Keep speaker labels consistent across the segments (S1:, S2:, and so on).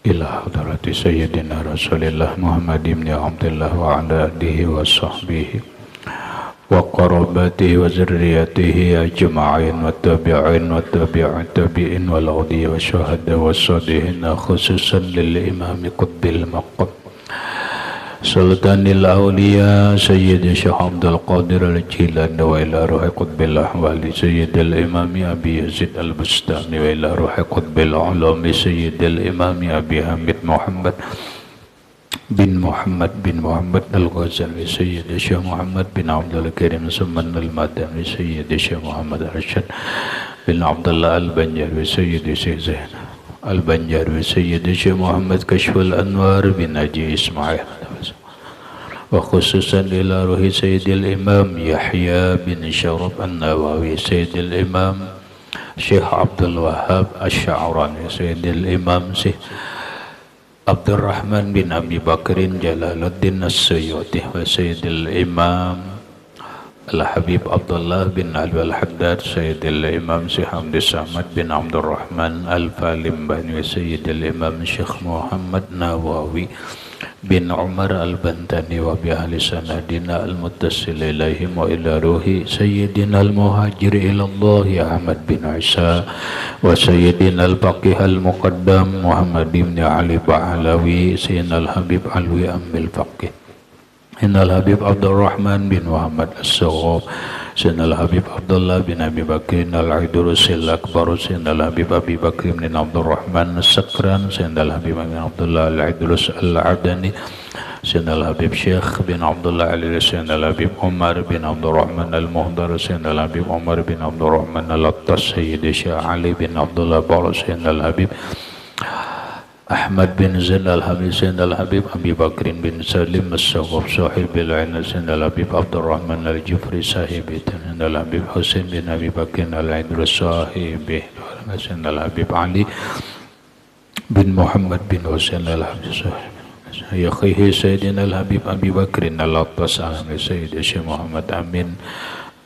S1: ila hadrati sayyidina Rasulillah Muhammad ibn Abdullah wa ala alihi wa sahbihi wa qarabatihi wa zurriyatihi ajma'in wa tabi'in wa tabi'in tabi'in wal awliya wa syuhada wa salihin khususan lil imam qutbil maqam Sultanil Awliya Sayyidi Syekh Abdul Qadir Al-Jilani wa ila ruhi qutbil ahwali Sayyidil Imami Abi Yazid Al-Bustami wa ila ruhi qutbil ulumi Sayyidil Imami Abi Hamid Muhammad bin Muhammad Al-Ghazali Sayyidi Syekh Muhammad bin Abdul Karim Summan Al-Madani Sayyidi Syekh Muhammad Rashid bin Abdullah Al-Banjari Sayyidi Syekh Zain Al-Banjari Sayyidi Syekh Muhammad Kashful Anwar bin Haji Ismail wa khususan ila ruhi Sayyidil Imam Yahya bin Syaraf An-Nawawi Sayyidil Imam Syekh Abdul Wahhab Asy-Sya'rani Sayyidil Imam Syekh Abdurrahman bin Abi Bakrin Jalaluddin As-Suyuti wa Sayyidil Imam Al-Habib Abdullah bin Ali Al-Haddad Sayyidil Imam Syekh Hamdi Samad bin Abdurrahman Al-Falimbani Sayyidil Imam Syekh Muhammad Nawawi bin Umar Al-Bantani wa bi ahli sanadina al-muttasil ilaihim wa ila ruhi Sayyidina al-Muhajir ila Allah Ahmad bin Isa wa Sayyidina al-Faqih al-Muqaddam Muhammad bin Ali Ba'alawi Sayyidina al-Habib Alwi Ammil Faqih Innal Habib Abdurrahman bin Muhammad As-Saghab Sayyidina al-Habib Abdullah bin Abi Bakr al-Idrusil Akbar Sayyidina al-Habib Abi Bakr bin Abdurrahman As-Sakran Sayyidina al-Habib bin Abdullah al-Idrus al-Adani Sayyidina al-Habib Syekh bin Abdullah Ali Sayyidina al-Habib Umar bin Abdurrahman al-Muhdar Sayyidina al-Habib Umar bin Abdurrahman al-Attas Sayyidi Syekh Ali bin Abdullah Ba'la Sayyidina al-Habib Ahmad bin Zain al-Habib Sayyidina al-Habib Abi Bakrin bin Salim As-Saghab Sahib al-Ain Sayyidina al-Habib Abdurrahman al-Jufri Sahibi Sayyidina al-Habib Husain bin Abi Bakrin al-Idrus Sahibi Sayyidina al-Habib Ali bin Muhammad bin Husain al-Habib Sahibi Yakhihi Sayyidina al-Habib Abi Bakrin al-Attas Sayyidi Syekh Muhammad Amin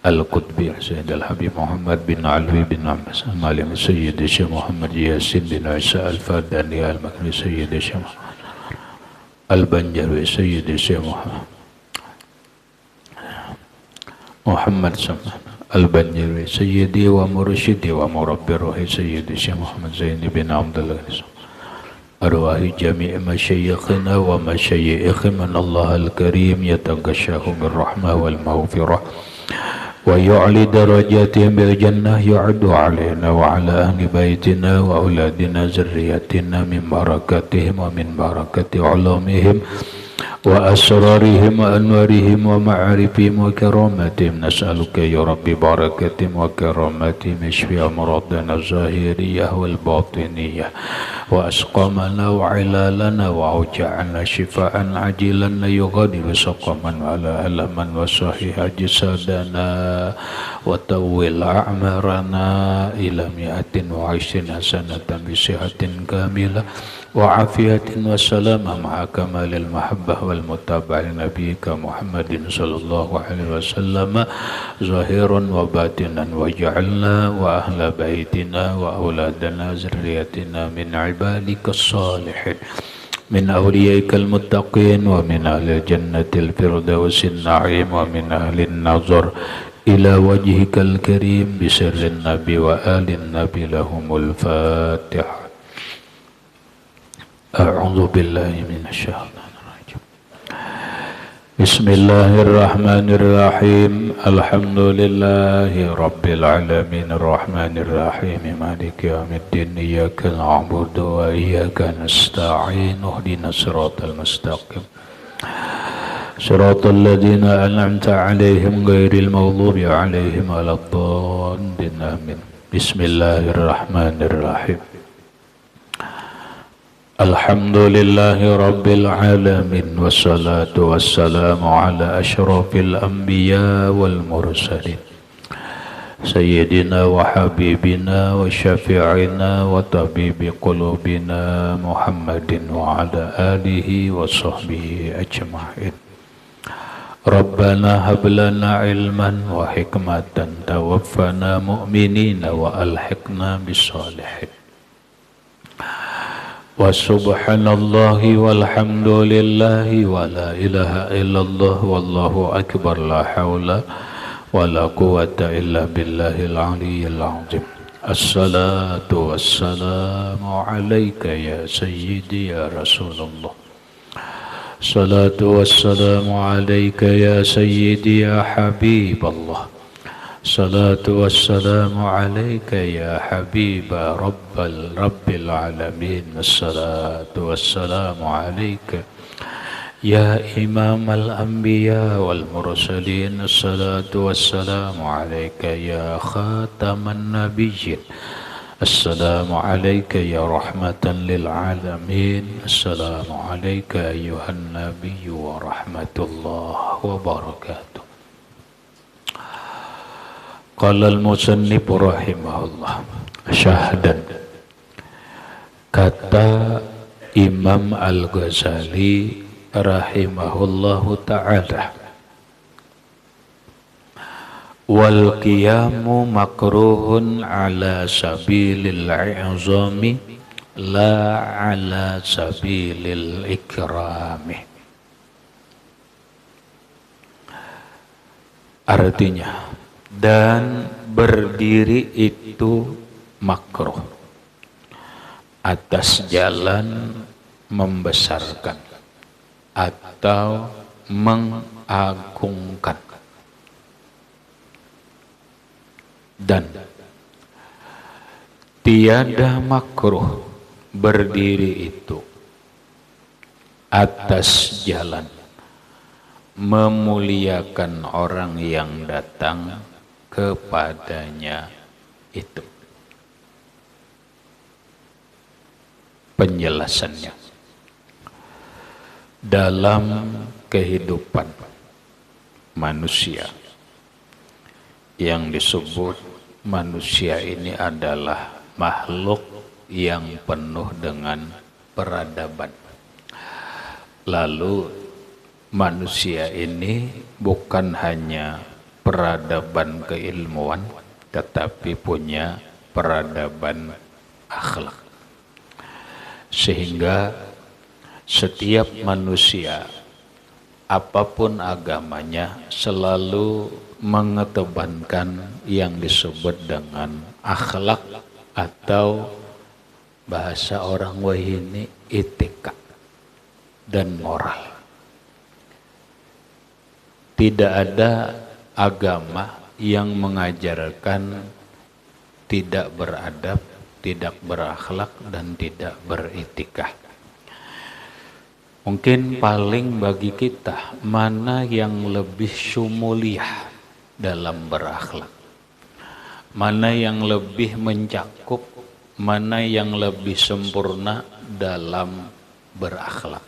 S1: Al-Qutbi Sayyid Al-Habib Muhammad bin Alwi bin Abbas Al-Malim Sayyid Syekh Muhammad Yasin bin Isa Al-Fardani Al-Makri Sayyid Syekh Al-Banjari Sayyid Syekh Muhammad Al-Banjari Sayyidi wa Mursyidi wa Murabbi Ruhi Sayyid Syekh Muhammad Zaini bin Abdullah Arwahi jami' masyayikhina wa masyayikh min Allah Al-Karim yatagashahu bin rahmah wal maghfirah wa yu'li darajatihim bil jannah yu'addu alaina wa ala ahli baitina wa auladina zurriyatina min barakatihim wa min barakati ulumihim wa asrarihim wa anwarihim wa ma'arifihim wa karamatihim nas'aluka ya rabbi barakatihim wa karamatihim ishfi amradana zahiriyah wal batiniyah wa asqamana wa ilalana wa auja'ana shifaan ajilan la yughadiru saqaman wa ala alaman wa sahiha jisadana wa tawwil a'marana ila mi'atin wa 'ishrin hasanatan bi sihatin kamilah wa afiyatin wa salamah ma'a kamalil mahabbah wal mutaba'in nabiyika Muhammadin sallallahu alaihi wasallam zahiran wa batinan wa ja'alna wa ahla baitina wa auladana zurriyatina min ibadika salihin min awliyaika al-muttaqin wa min ahli jannatil firdausin na'im wa min ahli an-nazar ila wajhika al-karim bi sirrin nabi wa alin nabi lahumul fatihah. A'udzu billahi minasy syaithanir rajim. Bismillahirrahmanirrahim. Alhamdulillahi rabbil alamin arrahmanir rahim maliki yaumiddin iyyaka na'budu wa iyyaka nasta'in ihdinas siratal mustaqim siratal ladzina an'amta 'alaihim ghairil maghdubi 'alaihim waladdallin amin. Bismillahirrahmanirrahim. Alhamdulillahi rabbil alamin wassalatu wassalamu ala asyrafil anbiya wal mursalin sayyidina wa habibina wa syafi'ina wa tabibi qulubina Muhammadin wa ala alihi wa sahbihi ajma'in. Rabbana hab lana ilman wa hikmatan tawaffana mu'minina wa alhiqna bis salihin. wa subhanallahi walhamdulillahi wa la ilaha illallah wallahu akbar la hawla wa la quwwata illa billahil aliyyil azim. Assalatu wassalamu alayka ya sayyidi ya Rasulullah. Salatu wassalamu alayka ya sayyidi ya Habiballah. Salatu wassalamu alayka ya Habiba Rabbil alamin. Salatu wassalamu alayka ya Imam al-anbiya wal mursalin. Salatu wassalamu alayka ya khataman nabiyyin. Assalamu alayka ya rahmatan lil alamin. Assalamu alayka ayuhan nabiyyu wa rahmatullah wa barakatuh. Qala al-musannif rahimahullah syahdan. Kata Imam Al-Ghazali rahimahullahu ta'ala, wal qiyamu makruhun ala sabilil i'zami la ala sabilil ikrami. Artinya, dan berdiri itu makruh atas jalan membesarkan atau mengagungkan, dan tiada makruh berdiri itu atas jalan memuliakan orang yang datang kepadanya itu. Penjelasannya, dalam kehidupan manusia yang disebut manusia ini adalah makhluk yang penuh dengan peradaban. Lalu manusia ini bukan hanya peradaban keilmuan, tetapi punya peradaban akhlak. Sehingga setiap manusia, apapun agamanya, selalu mengedepankan yang disebut dengan akhlak atau bahasa orang wahini etika dan moral. Tidak ada agama yang mengajarkan tidak beradab, tidak berakhlak, dan tidak beretika. Mungkin paling bagi kita, mana yang lebih syumuliah dalam berakhlak, mana yang lebih mencakup, mana yang lebih sempurna dalam berakhlak.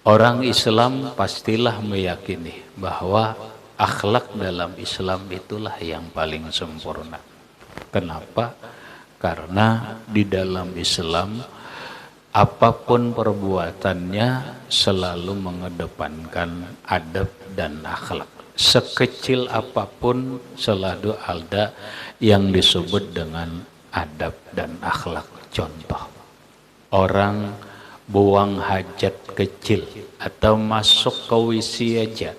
S1: Orang Islam pastilah meyakini bahwa akhlak dalam Islam itulah yang paling sempurna. Kenapa? Karena di dalam Islam apapun perbuatannya selalu mengedepankan adab dan akhlak. Sekecil apapun selalu ada yang disebut dengan adab dan akhlak. Contoh, orang buang hajat kecil atau masuk ke WC aja,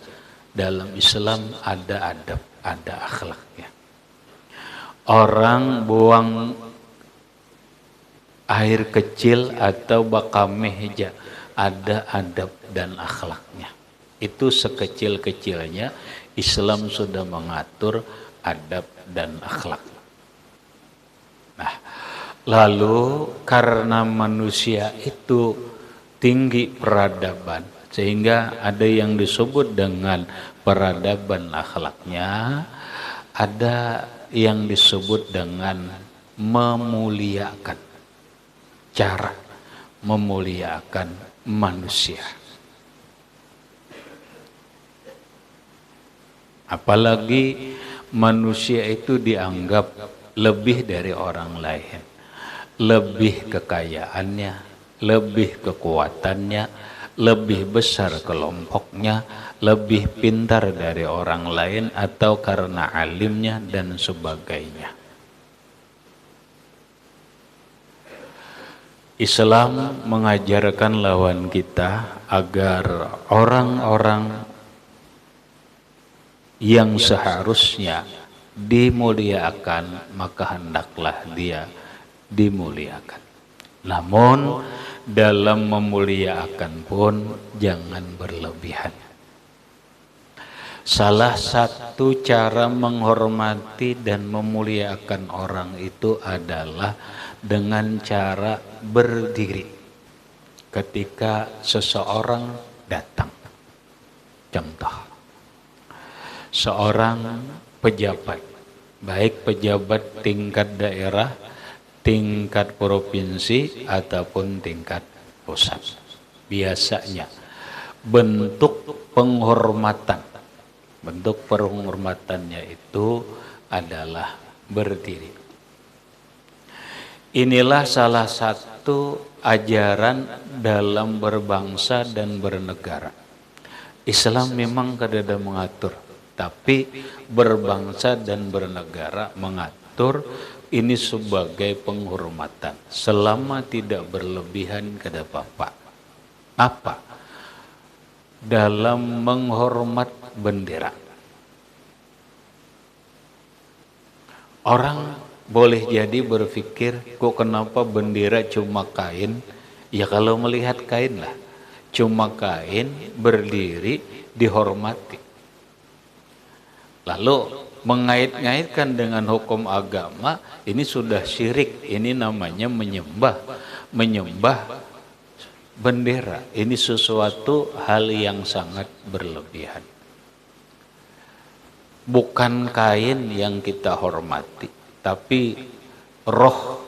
S1: dalam Islam ada adab, ada akhlaknya. Orang buang air kecil atau bakal meja, ada adab dan akhlaknya. Itu sekecil-kecilnya Islam sudah mengatur adab dan akhlak. Nah, lalu karena manusia itu tinggi peradaban, sehingga ada yang disebut dengan peradaban akhlaknya, ada yang disebut dengan memuliakan, cara memuliakan manusia. Apalagi manusia itu dianggap lebih dari orang lain, lebih kekayaannya, lebih kekuatannya, lebih besar kelompoknya, lebih pintar dari orang lain, atau karena alimnya dan sebagainya. Islam mengajarkan lawan kita agar orang-orang yang seharusnya dimuliakan maka hendaklah dia dimuliakan. Namun dalam memuliakan pun jangan berlebihan. Salah satu cara menghormati dan memuliakan orang itu adalah dengan cara berdiri ketika seseorang datang. Contoh, seorang pejabat, baik pejabat tingkat daerah, tingkat provinsi, ataupun tingkat pusat. Biasanya bentuk penghormatannya itu adalah berdiri. Inilah salah satu ajaran dalam berbangsa dan bernegara. Islam memang kadada mengatur, tapi berbangsa dan bernegara mengatur ini sebagai penghormatan selama tidak berlebihan kepada Bapak. Apa? Dalam menghormat bendera. Orang boleh jadi berpikir, kok kenapa bendera cuma kain? Ya kalau melihat kain lah, cuma kain, berdiri, dihormati. Lalu mengait-ngaitkan dengan hukum agama, ini sudah syirik, ini namanya menyembah bendera. Ini sesuatu hal yang sangat berlebihan. Bukan kain yang kita hormati, tapi roh,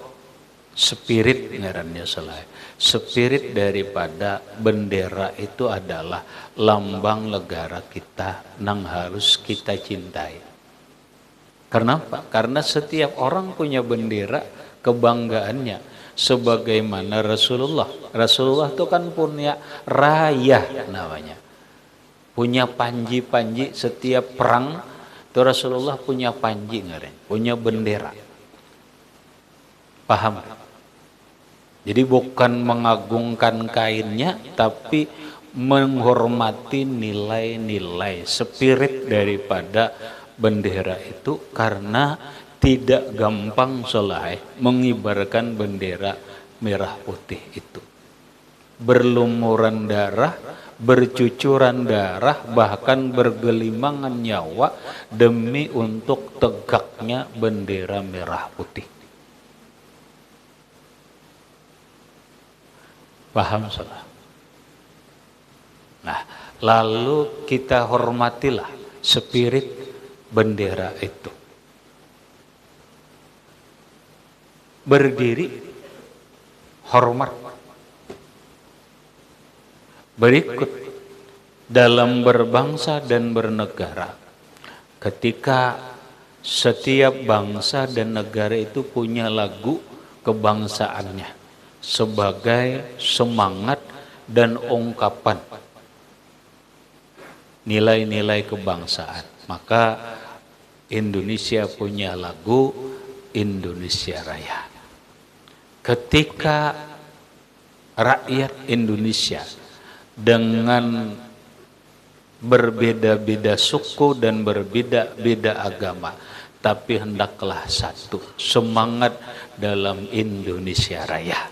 S1: spirit ngarannya salah. Spirit daripada bendera itu adalah lambang negara kita yang harus kita cintai. Kenapa? Karena setiap orang punya bendera kebanggaannya. Sebagaimana Rasulullah itu kan punya rayah namanya, punya panji-panji. Setiap perang itu Rasulullah punya panji, punya bendera. Paham? Jadi bukan mengagungkan kainnya, tapi menghormati nilai-nilai spirit daripada bendera itu, karena tidak gampang mengibarkan bendera merah putih itu. Berlumuran darah, bercucuran darah, bahkan bergelimangan nyawa demi untuk tegaknya bendera merah putih. Paham salah? Nah, lalu kita hormatilah spirit bendera itu. Berdiri, hormat. Berikut, dalam berbangsa dan bernegara, ketika setiap bangsa dan negara itu punya lagu kebangsaannya sebagai semangat dan ungkapan nilai-nilai kebangsaan. Maka Indonesia punya lagu Indonesia Raya. Ketika rakyat Indonesia dengan berbeda-beda suku dan berbeda-beda agama, tapi hendaklah satu semangat dalam Indonesia Raya.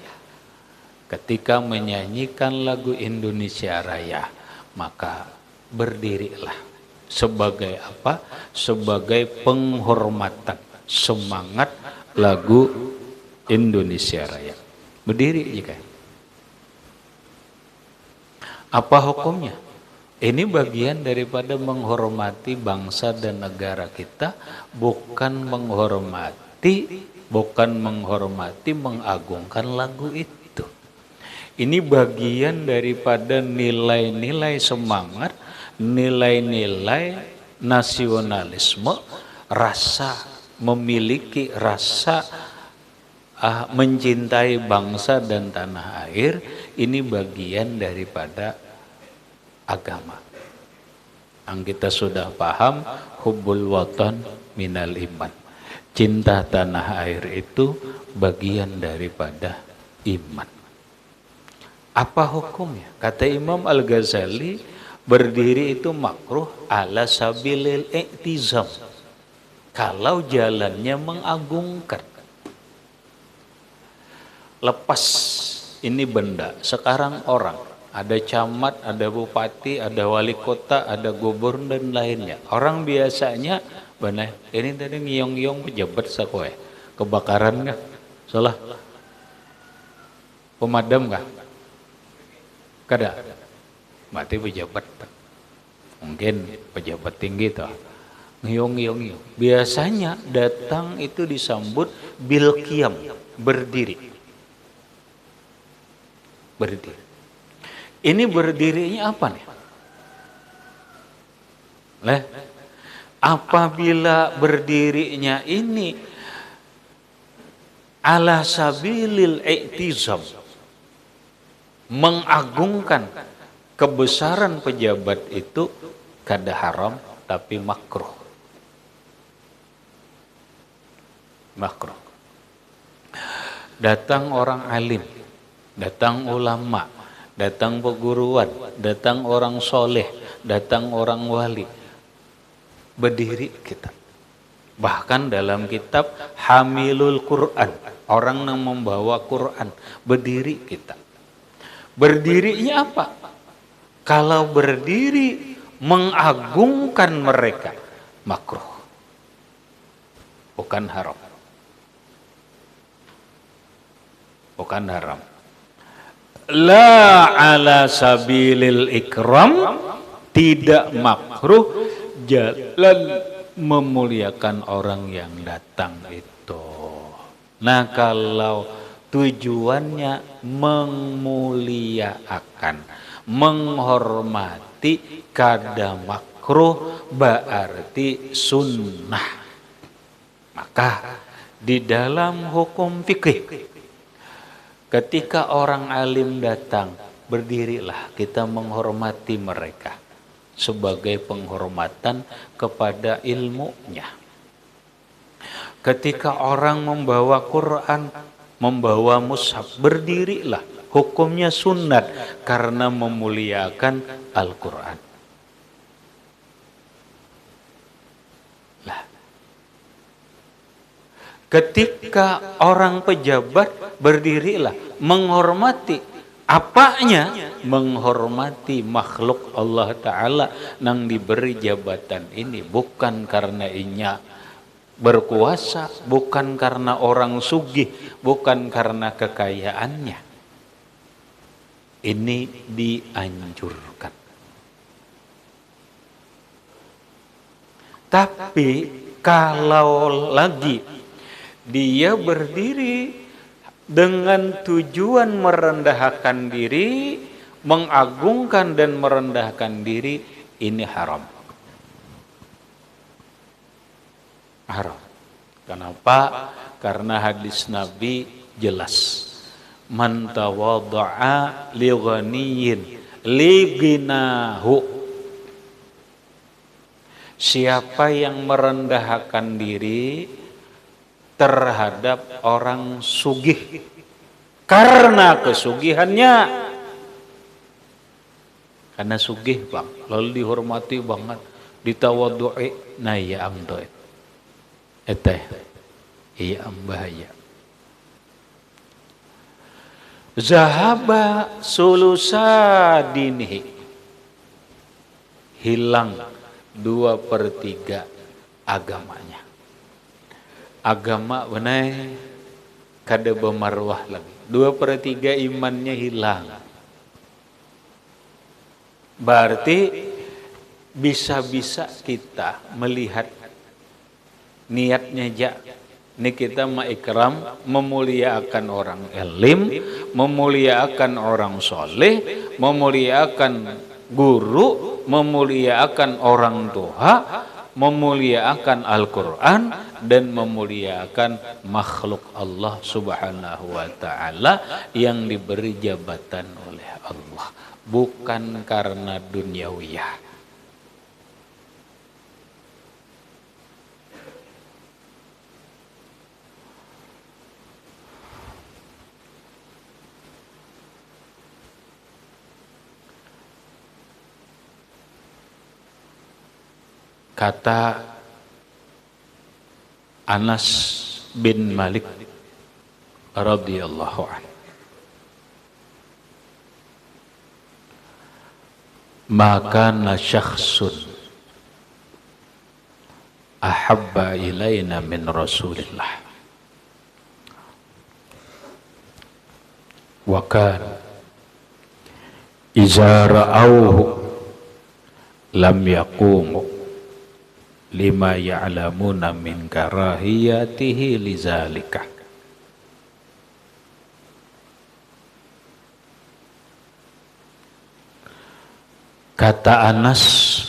S1: Ketika menyanyikan lagu Indonesia Raya, maka berdirilah sebagai apa? Sebagai penghormatan semangat lagu Indonesia Raya. Berdiri jika. Apa hukumnya? Ini bagian daripada menghormati bangsa dan negara kita, bukan menghormati, mengagungkan lagu itu. Ini bagian daripada nilai-nilai semangat, nilai-nilai nasionalisme, rasa memiliki rasa mencintai bangsa dan tanah air. Ini bagian daripada agama. Yang kita sudah paham, hubbul watan minal iman. Cinta tanah air itu bagian daripada iman. Apa hukumnya? Kata Imam Al-Ghazali, berdiri itu makruh ala sabilil i'tizam. Kalau jalannya mengagungkan. Lepas ini benda, sekarang orang. Ada camat, ada bupati, ada wali kota, ada gubernur dan lainnya. Orang biasanya, benar, ini tadi ngiyong-ngiyong pejabat sakoe. Kebakaran kah? Salah. Pemadam kah? Kada. Mati pejabat. Mungkin pejabat tinggi toh. Ngiyong-ngiyong. Biasanya datang itu disambut bil qiyam, berdiri. Berdiri. Ini berdirinya apa nih? Apabila berdirinya ini ala sabilil i'tizam, mengagungkan kebesaran pejabat itu, kada haram tapi makruh. Makruh. Datang orang alim, datang ulama, datang peguruan, datang orang soleh, datang orang wali, berdiri kita. Bahkan dalam kitab Hamilul Quran, orang yang membawa Quran, berdiri kita. Berdirinya apa? Kalau berdiri mengagungkan mereka, makruh, bukan haram. Bukan haram. La ala sabilil ikram, tidak makruh jalan memuliakan orang yang datang itu. Nah, kalau tujuannya memuliakan, menghormati, kada makruh, berarti sunnah. Maka di dalam hukum fikih, ketika orang alim datang, berdirilah, kita menghormati mereka sebagai penghormatan kepada ilmunya. Ketika orang membawa Quran, membawa mushaf, berdirilah, hukumnya sunat karena memuliakan Al-Quran. Ketika orang pejabat, berdirilah, menghormati. Apanya? Menghormati makhluk Allah Ta'ala yang diberi jabatan ini. Bukan karena inya berkuasa, bukan karena orang sugih, bukan karena kekayaannya. Ini dianjurkan. Tapi kalau lagi dia berdiri dengan tujuan merendahkan diri, mengagungkan dan merendahkan diri, ini haram. Haram. Kenapa? Karena hadis Nabi jelas. Man tawadha'a li ghaniyin li ghinahu. Siapa yang merendahkan diri terhadap orang sugih karena kesugihannya, karena sugih bang, lalu dihormati banget, ditawadhu'i, nah ya amdo eteh iya ambahaya. Zahaba sulusa dinihi, hilang 2/3 agamanya. Agama benar kada bemarwah lagi. 2/3 imannya hilang. Berarti bisa-bisa kita melihat niatnya aja. Ini kita ma'ikram, memuliakan orang elim, memuliakan orang soleh, memuliakan guru, memuliakan orang tua, memuliakan Al-Quran, dan memuliakan makhluk Allah Subhanahu wa ta'ala yang diberi jabatan oleh Allah, bukan karena duniawiyah. Kata Anas bin Malik radhiyallahu anhu, maka syakhsun ahabba ilaina min Rasulillah wa kan iza ra'awhu lam yaqumu lima ya'lamuna min karahiyatihi lizalika. Kata Anas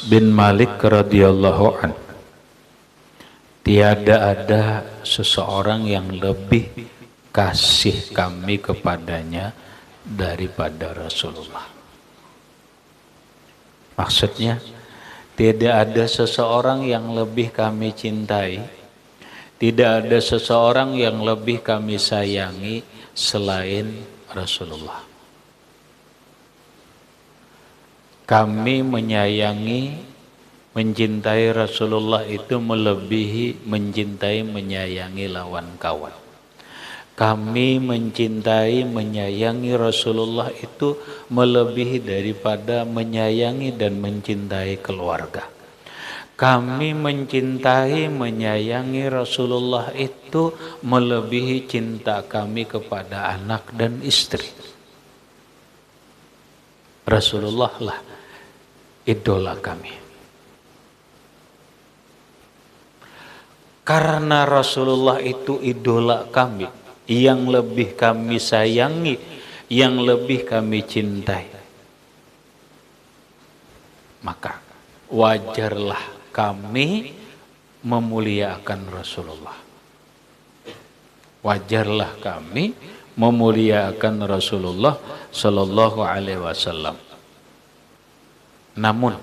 S1: bin Malik radhiyallahu anhu, tiada ada seseorang yang lebih kasih kami kepadanya daripada Rasulullah. Maksudnya, tidak ada seseorang yang lebih kami cintai, tidak ada seseorang yang lebih kami sayangi selain Rasulullah. Kami menyayangi, mencintai Rasulullah itu melebihi mencintai, menyayangi lawan kawan. Kami mencintai, menyayangi Rasulullah itu melebihi daripada menyayangi dan mencintai keluarga. Kami mencintai, menyayangi Rasulullah itu melebihi cinta kami kepada anak dan istri. Rasulullah lah idola kami. Karena Rasulullah itu idola kami, yang lebih kami sayangi, yang lebih kami cintai, maka wajarlah kami memuliakan Rasulullah. Wajarlah kami memuliakan Rasulullah sallallahu alaihi wasallam. Namun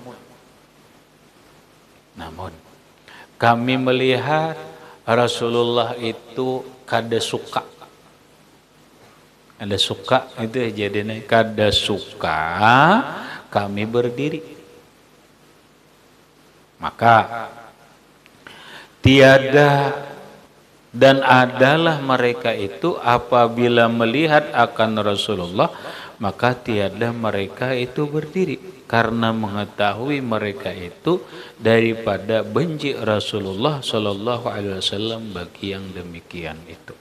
S1: kami melihat Rasulullah itu kada suka. Ada suka itu jadinya kada suka kami berdiri. Maka tiada dan adalah mereka itu apabila melihat akan Rasulullah, maka tiada mereka itu berdiri karena mengetahui mereka itu daripada benci Rasulullah sallallahu alaihi wasallam bagi yang demikian itu.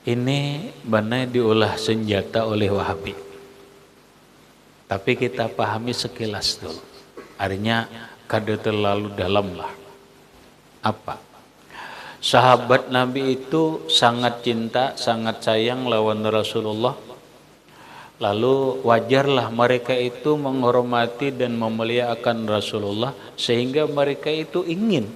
S1: Ini benar diolah senjata oleh Wahabi. Tapi kita pahami sekilas dulu. Artinya kada terlalu dalam lah. Apa? Sahabat Nabi itu sangat cinta, sangat sayang lawan Rasulullah. Lalu wajarlah mereka itu menghormati dan memuliakan Rasulullah sehingga mereka itu ingin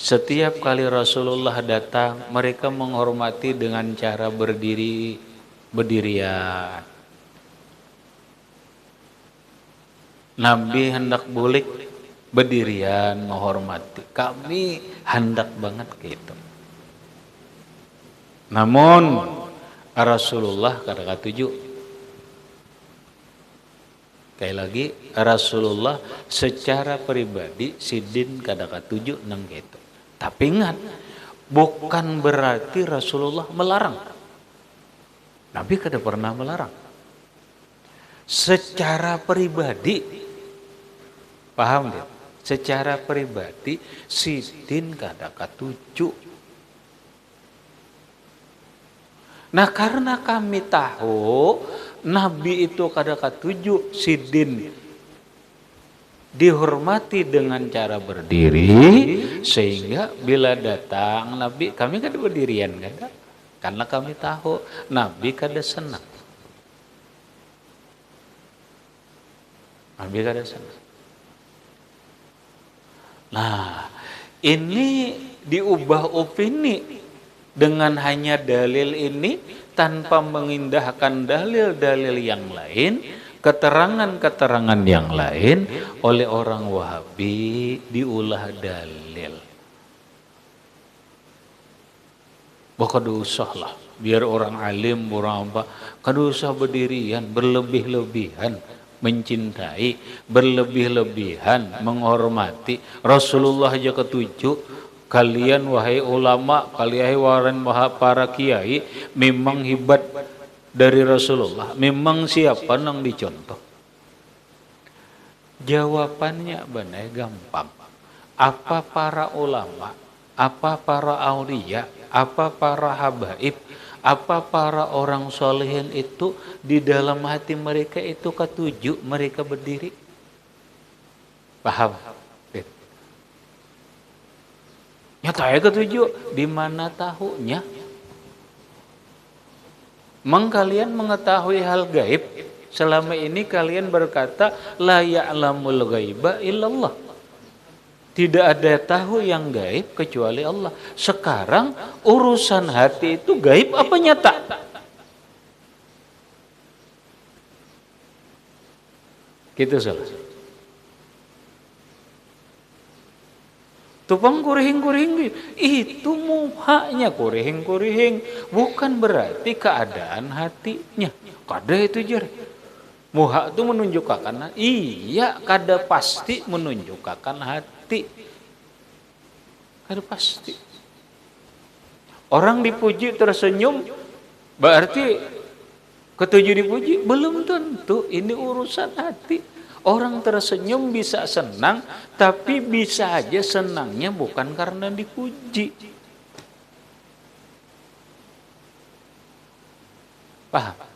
S1: setiap kali Rasulullah datang mereka menghormati dengan cara berdirian. Nabi hendak bulik berdirian menghormati. Kami hendak banget gitu. Namun Rasulullah kada katuju. Sekali lagi Rasulullah secara pribadi sidin kada katuju nang gitu. Tapi ingat, bukan berarti Rasulullah melarang. Nabi kada pernah melarang. Secara pribadi, paham dia? Secara pribadi sidin kada katuju. Nah karena kami tahu Nabi itu kada katuju sidin dihormati dengan cara berdiri, sehingga bila datang Nabi kami kada berdirian kada, karena kami tahu Nabi kada senang. Nabi kada senang. Nah ini diubah opini dengan hanya dalil ini tanpa mengindahkan dalil-dalil yang lain, keterangan-keterangan yang lain oleh orang Wahabi diulah dalil. Kada usah lah, biar orang alim, orang apa, kada usah berdirian, berlebih-lebihan. mencintai, berlebih-lebihan, menghormati. Rasulullah aja ketujuh, kalian wahai ulama, kalian wahai para kiai, memang hebat dari Rasulullah. Memang siapa yang dicontoh? Jawabannya benar gampang. Apa para ulama, apa para aulia, apa para habaib, apa para orang solehin itu di dalam hati mereka itu ketujuh mereka berdiri. Paham? Nyata ya ketujuh, di mana tahunya? Memang kalian mengetahui hal gaib? Selama ini kalian berkata la ya'lamul ghaiba illallah. Tidak ada tahu yang gaib kecuali Allah. Sekarang urusan hati itu gaib apa nyata? Gitu salah. Tupang kurihing-kurihing itu muhanya kurihing-kurihing, bukan berarti keadaan hatinya. Kada itu jar. Muha itu menunjukkan, iya kada pasti menunjukkan hati. Kada pasti. Orang dipuji tersenyum berarti ketujuh dipuji, belum tentu. Ini urusan hati. Orang tersenyum bisa senang, tapi bisa aja senangnya bukan karena dipuji. Paham?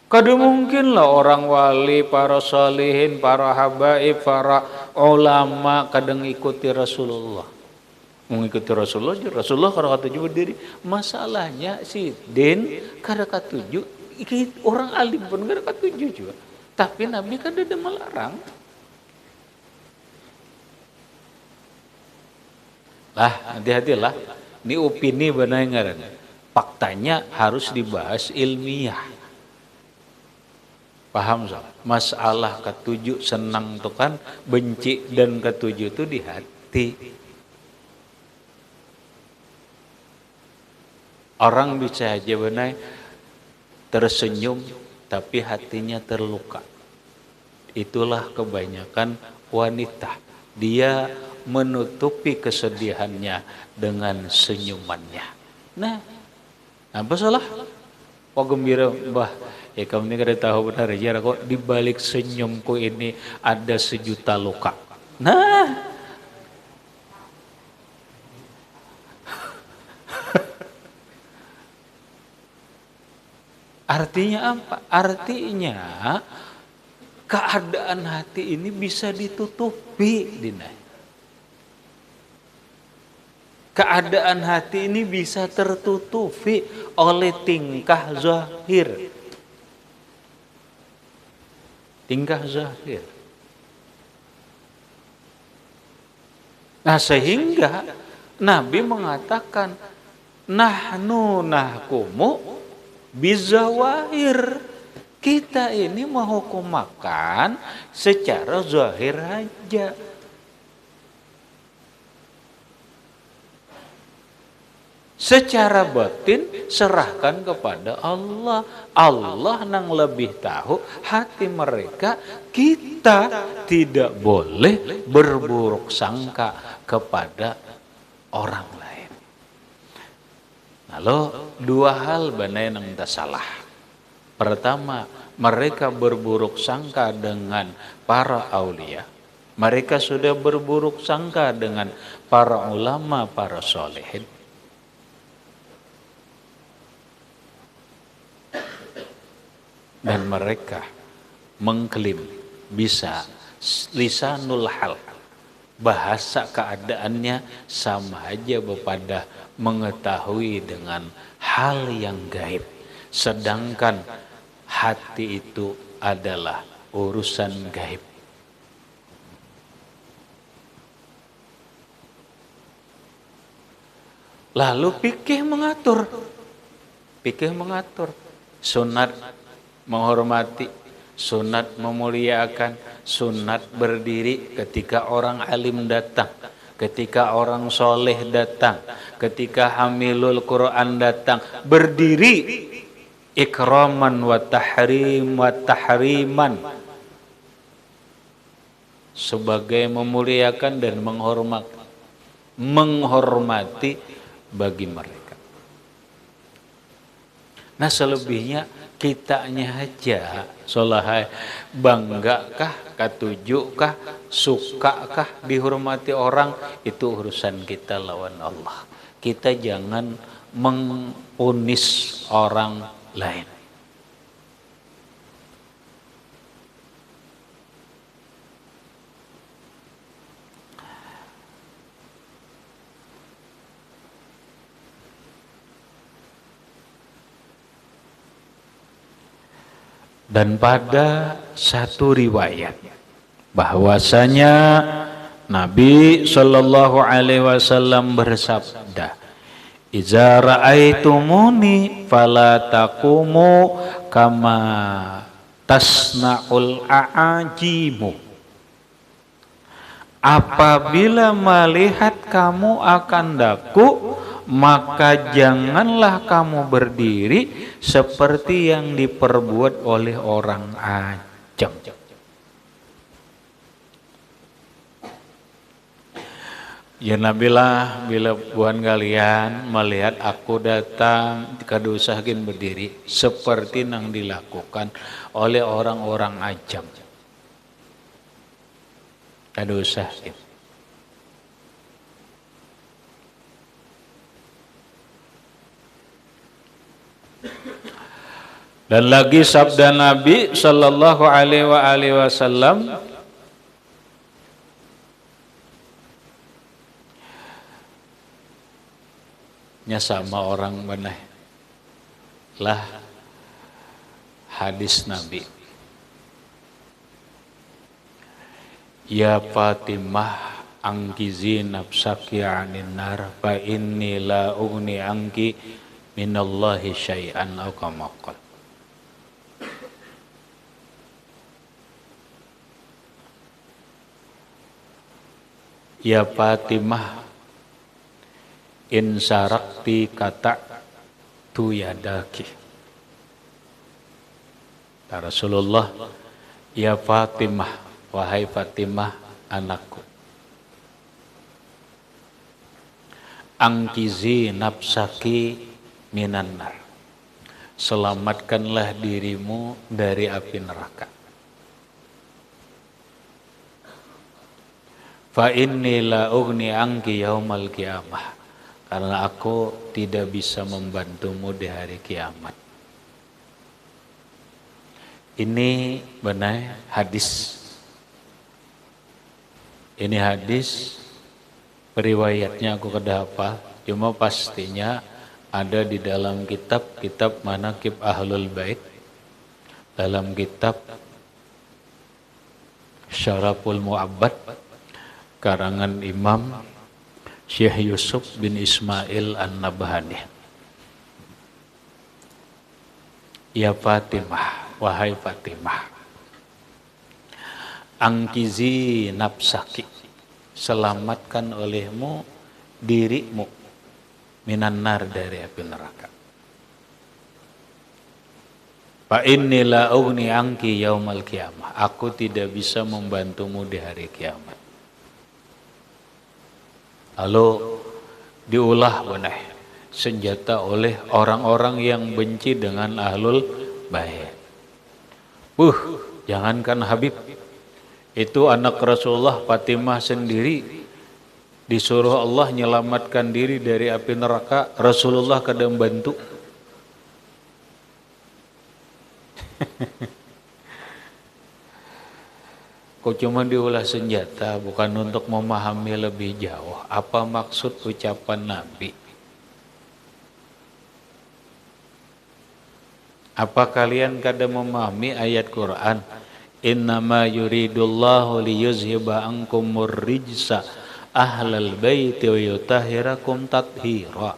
S1: Kada mungkin lah orang wali, para salihin, para habaib, para ulama kadang ikuti Rasulullah. Mengikuti Rasulullah, Rasulullah kada katuju berdiri. Masalahnya si Den kada katuju, orang alim pun kada katuju juga. Tapi Nabi kan ada melarang. Lah, hati-hatilah. Ini opini benar ngaran. Faktanya harus dibahas ilmiah. Paham so? Masalah ketujuh senang itu kan, benci dan ketujuh itu di hati. Orang bisa aja benar tersenyum tapi hatinya terluka. Itulah kebanyakan wanita. Dia menutupi kesedihannya dengan senyumannya. Nah, apa salah? Kok gembira, bah? Ya kamu ini kada tahu benar ya kok di balik senyumku ini ada 1.000.000 luka. Nah, artinya apa? Artinya keadaan hati ini bisa ditutupi, Dina. Keadaan hati ini bisa tertutupi oleh tingkah zahir. Tingkah zahir. Nah, sehingga Nabi mengatakan nahnu nahkumu bizawahir. Kita ini menghukum makan secara zahir aja. Secara batin serahkan kepada Allah. Allah yang lebih tahu hati mereka. Kita tidak boleh berburuk sangka kepada orang lain. Lalu dua hal benar yang tak salah. Pertama, mereka berburuk sangka dengan para aulia. Mereka sudah berburuk sangka dengan para ulama, para solehin. Dan mereka mengklaim bisa lisanul hal, bahasa keadaannya sama aja kepada mengetahui dengan hal yang gaib. Sedangkan hati itu adalah urusan gaib. Lalu fikih mengatur sunat menghormati, sunat memuliakan, sunat berdiri ketika orang alim datang, ketika orang soleh datang, ketika hamilul Quran datang, berdiri. ikraman wa tahriman, sebagai memuliakan dan menghormati bagi mereka. Nah selebihnya kitanya aja solahai, banggakah, katujukah, sukakah dihormati orang, itu urusan kita lawan Allah. Kita jangan mengunis orang lain. Dan pada satu riwayat bahwasanya Nabi Shallallahu Alaihi Wasallam bersabda, "Iza ra'aitumuni fala taqumu kama tasna'ul a'ajimu." Apabila melihat kamu akan daku, maka janganlah kamu berdiri seperti yang diperbuat oleh orang ajam. Ya nabilah, bila buan kalian melihat aku datang, kada usahakin berdiri seperti yang dilakukan oleh orang-orang ajam. Kada usahakin. Dan lagi sabda Nabi Sallallahu Alaihi Wasallam, nya sama orang mana lah hadis Nabi, ya Fatimah angkizi nafsaki anin nar fa inni la ugni angki minallahi syai'an au kama qala. Ya Fatimah in sarakti kata tu yadaki. Ya Rasulullah, ya Fatimah, wahai Fatimah anakku, angkizi nafsaki minan nar, selamatkanlah dirimu dari api neraka. Fa inni la ugni angki yaumal qiyamah, karena aku tidak bisa membantumu di hari kiamat. Ini benar hadis. Ini hadis periwayatnya aku kada hafal, cuma pastinya ada di dalam kitab Manaqib Ahlul Bait, dalam kitab Syaraful Mu'abbad karangan Imam Syekh Yusuf bin Ismail An-Nabhani. Ya Fatimah, wahai Fatimah, angkizi nafsaki, selamatkan olehmu dirimu minan nar, dari api neraka. Fa inni la ugni angki yaumal qiyamah, aku tidak bisa membantumu di hari kiamat. Lalu diulah benar senjata oleh orang-orang yang benci dengan ahlul bait. Jangankan Habib, itu anak Rasulullah Fatimah sendiri disuruh Allah menyelamatkan diri dari api neraka, Rasulullah kada membantu. Kok cuma diulah senjata, bukan untuk memahami lebih jauh apa maksud ucapan Nabi. Apa kalian kada memahami ayat Quran, innama yuridullahu liyuzhiba ankumur rijsa ahlal baiti wa yutahhirakum tathira,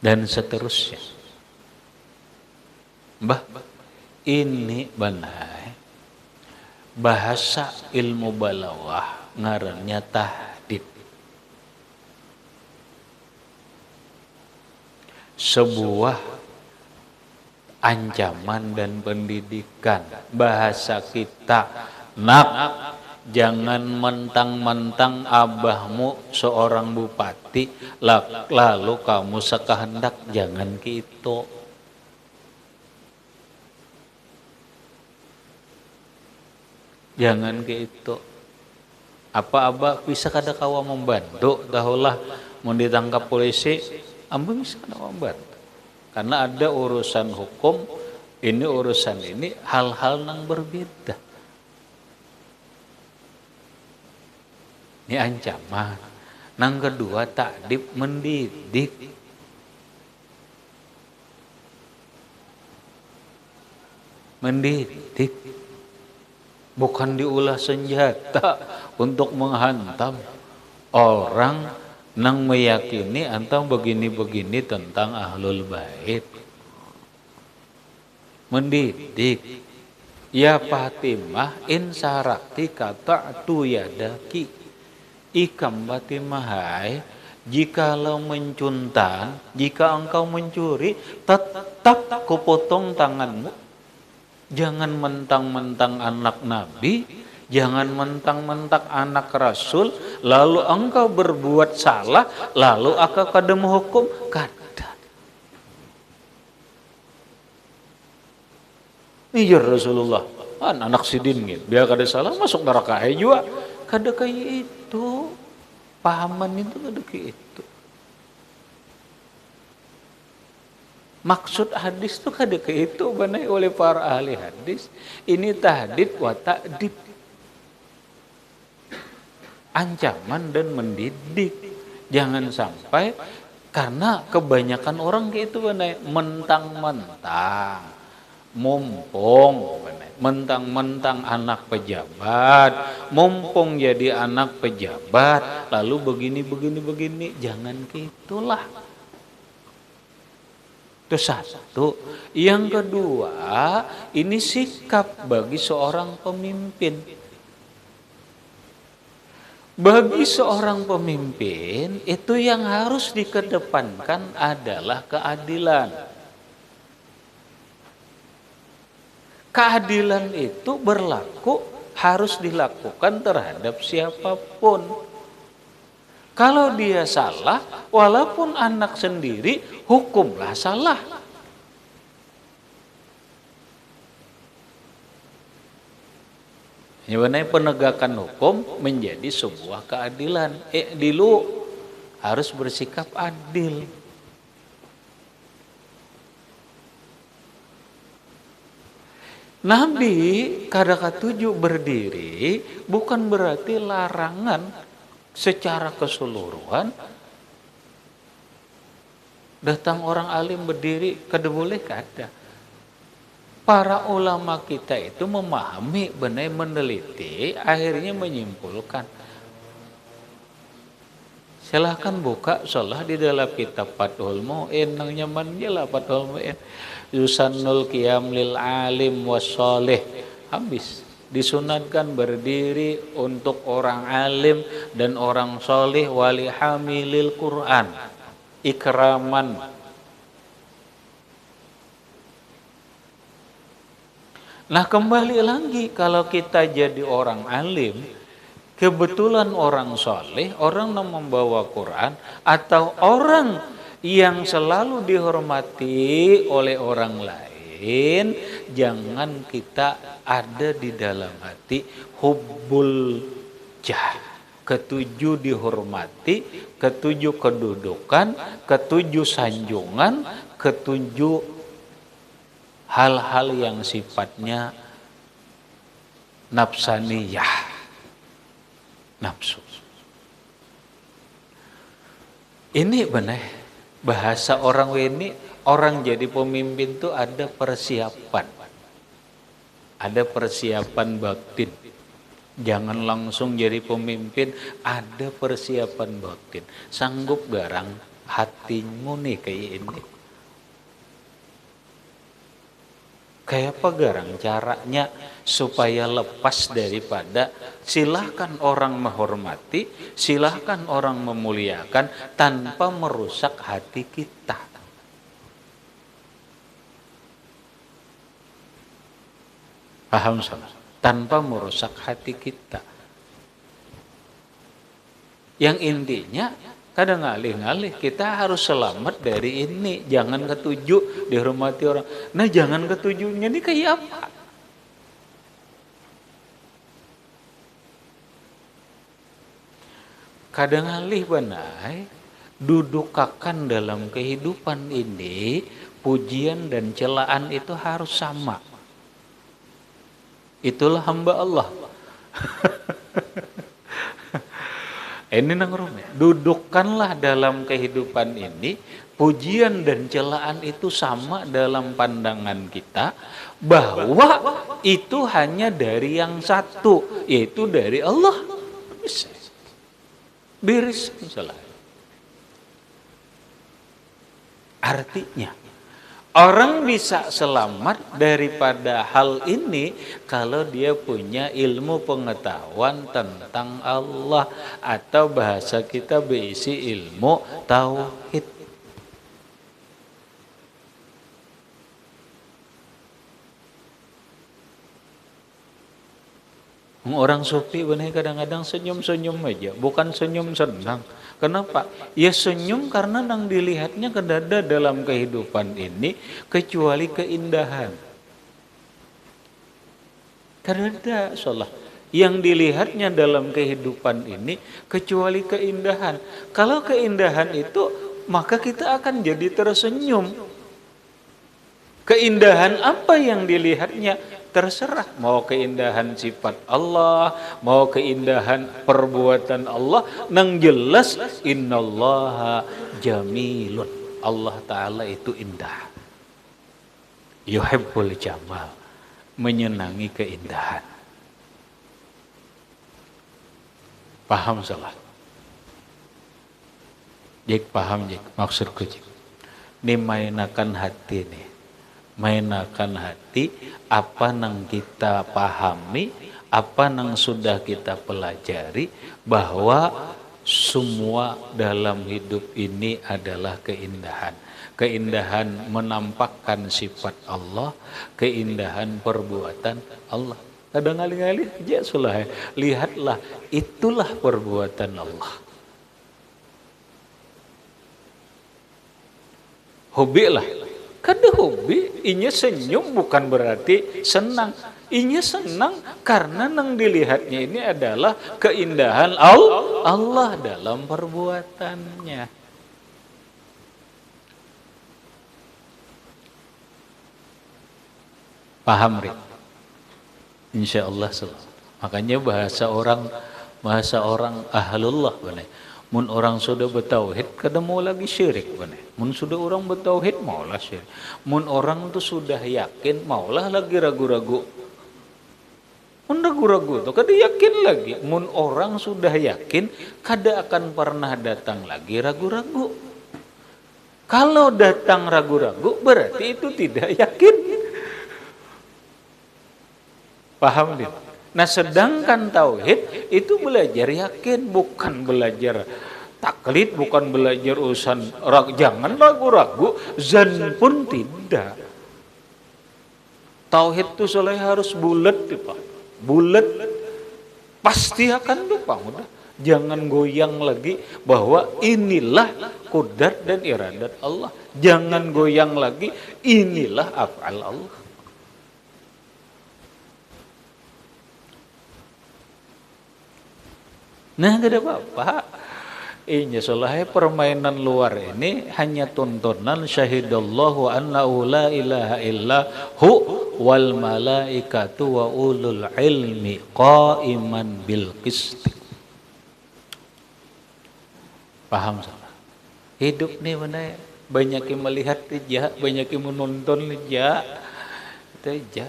S1: dan seterusnya. Ini benar bahasa ilmu balawah, ngarannya tahdid. sebuah ancaman dan pendidikan. Bahasa kita, nak, jangan mentang-mentang abahmu seorang bupati lalu kamu sekehendak, jangan gitu. Jangan gitu. Apa abah bisa kada kawa membantu dahulah mau ditangkap polisi, abah bisa kada membantu. Karena ada urusan hukum, ini urusan ini hal-hal yang berbeda. Ini ancaman. Yang kedua, takdib, mendidik. Mendidik. Bukan diulah senjata untuk menghantam orang yang meyakini atau begini-begini tentang ahlul bait. Mendidik. Ya Fatimah, in sarakti kata'tu yadaki. Ikam Fatimah, hai, jikalau mencuntan, jika engkau mencuri, tetap kupotong tanganmu. Jangan mentang-mentang anak Nabi, jangan mentang-mentang anak Rasul, lalu engkau berbuat salah, lalu akak kada menghukum, kada. Iya Rasulullah, anak sidin gitu, dia kada salah masuk neraka juga, kada kayak itu, pahaman itu kada kayak itu. Maksud hadis itu kada kayak itu banai oleh para ahli hadis. Ini tahdid wa ta'dib. Ancaman dan mendidik. Jangan sampai karena kebanyakan orang kayak itu banai mentang-mentang mumpung banai mentang-mentang anak pejabat, mumpung jadi anak pejabat, lalu begini, jangan gitulah. Itu satu. Yang kedua, ini sikap bagi seorang pemimpin. Bagi seorang pemimpin, itu yang harus dikedepankan adalah keadilan. Keadilan itu berlaku, harus dilakukan terhadap siapapun. Kalau dia salah, walaupun anak sendiri, hukumlah salah. Sebenarnya penegakan hukum menjadi sebuah keadilan. Dulu harus bersikap adil. Nabi kada katuju berdiri bukan berarti larangan secara keseluruhan. Datang orang alim berdiri kada boleh, kada. Para ulama kita itu memahami, benar meneliti, akhirnya menyimpulkan. Silahkan buka sholah di dalam kitab Fathul Mu'in, nang nyaman jelah Fathul Mu'in. Yusannul qiyam lil alim wassoleh. Habis. Disunatkan berdiri untuk orang alim dan orang soleh, wali hamilil Quran, ikraman. Nah kembali lagi, kalau kita jadi orang alim, kebetulan orang soleh, orang yang membawa Quran, atau orang yang selalu dihormati oleh orang lain, jangan kita ada di dalam hati hubbul jah, ketujuh dihormati, ketujuh kedudukan, ketujuh sanjungan, ketujuh hal-hal yang sifatnya nafsaniyah, nafsu. Ini benar bahasa orang ini, orang jadi pemimpin itu ada persiapan. Ada persiapan batin. Jangan langsung jadi pemimpin, ada persiapan batin. Sanggup garang hatimu nih kayak ini. Kayak apa garang caranya supaya lepas daripada silahkan orang menghormati, silahkan orang memuliakan tanpa merusak hati kita. Paham sama? Tanpa merusak hati kita. Yang intinya kadang ngalih-ngalih kita harus selamat dari ini, jangan ketujuh dihormati orang. Nah, jangan ketujuhnya ini kayak apa? Kadang ngalih banai dudukakan dalam kehidupan ini, pujian dan celaan itu harus sama. Itulah hamba Allah. Ini nang rumah. Dudukkanlah dalam kehidupan ini, pujian dan celaan itu sama dalam pandangan kita, bahwa itu hanya dari yang satu, yaitu dari Allah. Beres salah. Artinya orang bisa selamat daripada hal ini kalau dia punya ilmu pengetahuan tentang Allah, atau bahasa kita berisi ilmu tauhid. Orang sufi benar kadang-kadang senyum-senyum aja, bukan senyum senang. Kenapa? Ya senyum karena yang dilihatnya kedada dalam kehidupan ini kecuali keindahan. Kedada salah. Yang dilihatnya dalam kehidupan ini kecuali keindahan. Kalau keindahan itu, maka kita akan jadi tersenyum. Keindahan apa yang dilihatnya? Terserah, mau keindahan sifat Allah, mau keindahan perbuatan Allah, nang jelas innallaha jamilun. Allah Ta'ala itu indah. Yuhibbul jamal, menyenangi keindahan. Paham salah? Jik paham jik, maksudku jik. Ini mainakan hati nih. Mainakan hati, apa yang kita pahami, apa yang sudah kita pelajari, bahwa semua dalam hidup ini adalah keindahan. Keindahan menampakkan sifat Allah, keindahan perbuatan Allah. Kadang ngalih-ngalih aja sulah, lihatlah, itulah perbuatan Allah. Hobi lah. Kada hobi, inya senyum bukan berarti senang. Inya senang karena yang dilihatnya ini adalah keindahan Allah dalam perbuatannya. Paham, Rik? Insya Allah. Makanya bahasa orang ahlullah benar. Mun orang sudah bertauhid, kada mau lagi syirik benar. Mun sudah orang bertauhid, maulah syirik. Mun orang tu sudah yakin, maulah lagi ragu-ragu. Mun ragu-ragu tu kada yakin lagi. Mun orang sudah yakin, kada akan pernah datang lagi ragu-ragu. Kalau datang ragu-ragu, berarti itu tidak yakin. Paham dia? Nah, sedangkan tauhid itu belajar yakin, bukan belajar taklid, bukan belajar urusan jangan ragu-ragu, zan pun tidak. Tauhid itu selalu harus bulat, Pak. Bulat pasti akan lupa, udah. Jangan goyang lagi bahwa inilah qudrat dan iradat Allah. Jangan goyang lagi inilah af'al Allah. Nah, gak ada apa-apa. Ini soalnya permainan luar ini hanya tontonan syahidallahu annahu la ilaha illa hu wal malaikatu wa ulul ilmi qaiman bil qisti. Paham salah? Hidup nih mana banyak yang melihat aja, banyak yang menonton aja. Itu aja.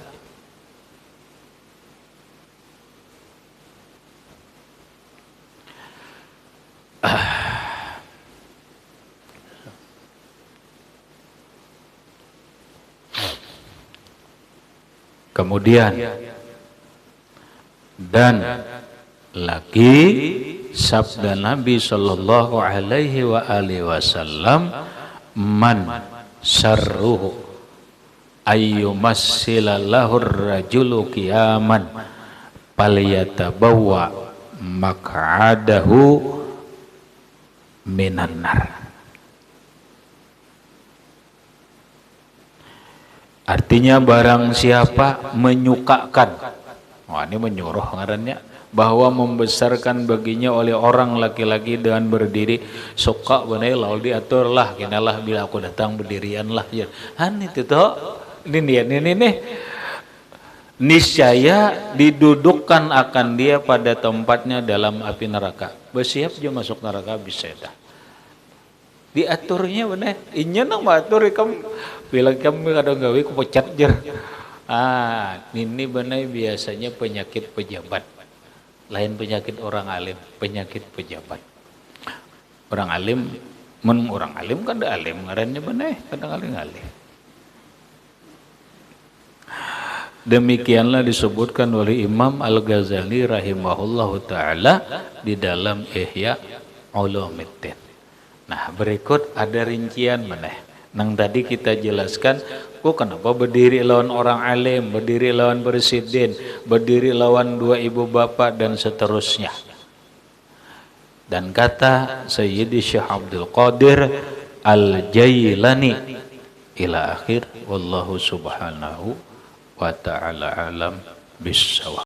S1: Kemudian dan lagi sabda Nabi sallallahu alaihi wa alihi wasallam, man sarruhu ayyumassila lahur rajulu qiyaman falyatabawwa maq'adahu minan nar. Artinya barang siapa menyukakan, ini menyuruh ngarannya, bahwa membesarkan baginya oleh orang laki-laki dengan berdiri, suka bener lalu diatur lah, kinalah bila aku datang berdirian lah ya. Itu toh, ini niscaya didudukkan akan dia pada tempatnya dalam api neraka. Bersiap dia masuk neraka bisa dah. Diaturnya bener, inya nang batur kamu bilang kamu kadang gawe ku pecat jer. Ini bener biasanya penyakit pejabat. Lain penyakit orang alim, penyakit pejabat. Orang alim, orang alim kan ada alim, ngarannya bener, kadang alim. Demikianlah disebutkan oleh Imam Al-Ghazali rahimahullahu ta'ala di dalam Ihya Ulumuddin. Nah, berikut ada rincian meneh. Nang tadi kita jelaskan, kenapa berdiri lawan orang alim, berdiri lawan presiden, berdiri lawan dua ibu bapak dan seterusnya. Dan kata Sayyidi Syekh Abdul Qadir Al-Jailani ila akhir, wallahu subhanahu wa ta'ala alam bissawab.